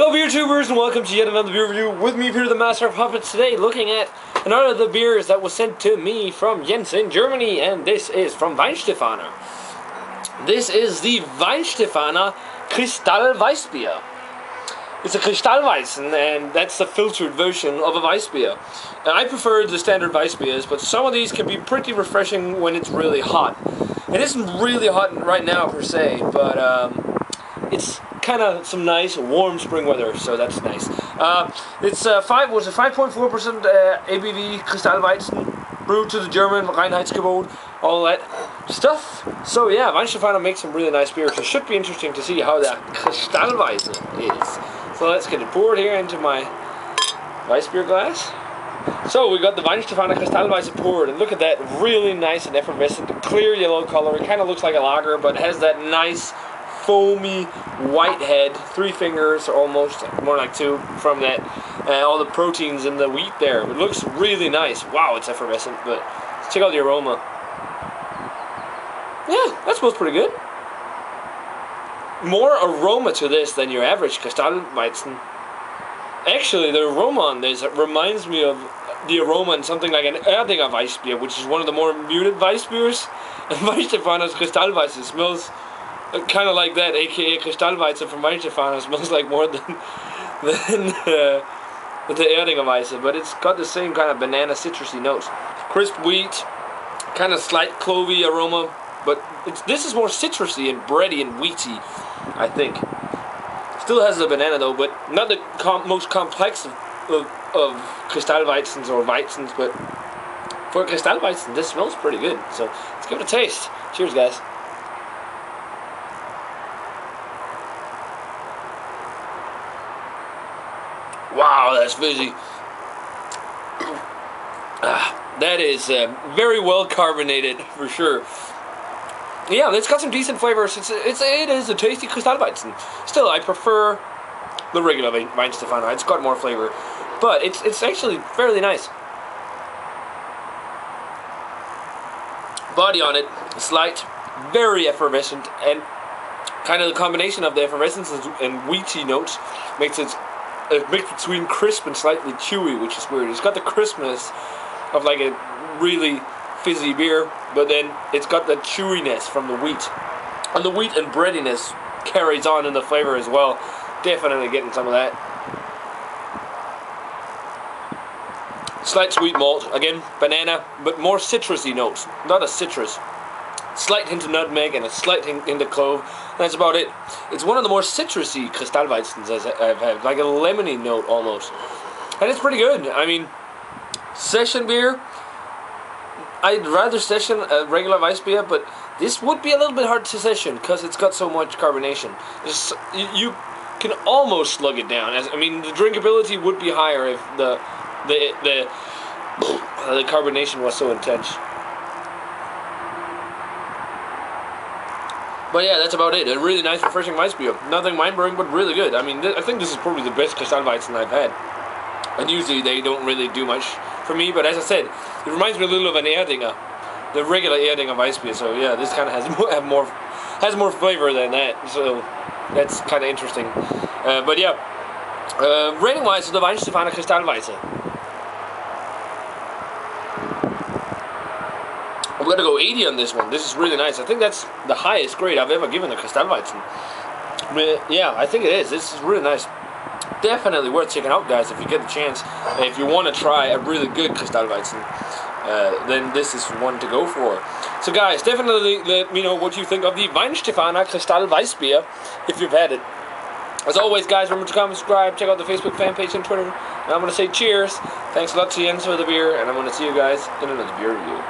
Hello beer tubers and welcome to yet another beer review with me, Peter the Master of Puppets, today looking at another of the beers that was sent to me from Jens in Germany, and this is from Weihenstephaner. This is the Weihenstephaner Kristall Weissbier. It's a Kristallweizen, and that's the filtered version of a Weissbier. And I prefer the standard Weissbiers, but some of these can be pretty refreshing when it's really hot. It isn't really hot right now per se, but it's kind of some nice warm spring weather, so that's nice. It's 5.4% ABV Kristallweizen, brewed to the German Reinheitsgebot, all that stuff. So yeah, Weihenstephaner makes some really nice beers. It should be interesting to see how that Kristallweizen is. So let's get it poured here into my Weissbier glass. So we got the Weihenstephaner Kristallweizen poured, and look at that, really nice and effervescent, clear yellow color. It kind of looks like a lager, but it has that nice foamy white head, 3 fingers almost, more like 2 from that, all the proteins in the wheat there. It looks really nice. Wow, it's effervescent, but let's check out the aroma. Yeah, that smells pretty good. More aroma to this than your average Kristallweizen. Actually, the aroma on this reminds me of the aroma in something like an Erdinger Weissbier, which is one of the more muted Weissbiers. And Weihenstephaner's Kristallweizen smells kind of like that, aka Kristallweizen from Weihenstephaner smells like more than the Erdinger Weizen, but it's got the same kind of banana citrusy notes. Crisp wheat, kind of slight clovey aroma, but this is more citrusy and bready and wheaty, I think. Still has the banana though, but not the most complex of Kristallweizens or Weizens, but for Kristallweizen, this smells pretty good. So let's give it a taste. Cheers, guys. Wow, that's fizzy. That is very well carbonated for sure. Yeah, it's got some decent flavors. It is a tasty Kristallweizen. Still, I prefer the regular Weihenstephaner. It's got more flavor, but it's actually fairly nice. Body on it, slight, very effervescent, and kind of the combination of the effervescence and wheaty notes makes it a mix between crisp and slightly chewy, which is weird. It's got the crispness of like a really fizzy beer, but then it's got the chewiness from the wheat. And the wheat and breadiness carries on in the flavor as well. Definitely getting some of that. Slight sweet malt, again, banana, but more citrusy notes. Not a citrus. Slight hint of nutmeg and a slight hint of clove. That's about it. It's one of the more citrusy Kristallweizens I've had, like a lemony note almost. And it's pretty good. I mean, session beer, I'd rather session a regular Weissbier, but this would be a little bit hard to session because it's got so much carbonation. You can almost slug it down. I mean, the drinkability would be higher if the carbonation was so intense. But yeah, that's about it. A really nice, refreshing Weissbier. Nothing mind-blowing, but really good. I mean, I think this is probably the best Kristallweizen I've had. And usually they don't really do much for me, but as I said, it reminds me a little of an Erdinger, the regular Erdinger Weissbier. So yeah, this kind of has more flavor than that. So that's kind of interesting. But yeah, rating-wise, the Weihenstephaner Kristallweizen. I'm going to go 80 on this one. This is really nice. I think that's the highest grade I've ever given a Kristallweizen. Yeah, I think it is. This is really nice. Definitely worth checking out, guys, if you get the chance. If you want to try a really good Kristallweizen, then this is one to go for. So guys, definitely let me know what you think of the Weihenstephaner Kristall Weissbier if you've had it. As always, guys, remember to comment, subscribe, check out the Facebook fan page and Twitter. And I'm going to say cheers. Thanks a lot to Jens for the beer, and I'm going to see you guys in another beer review.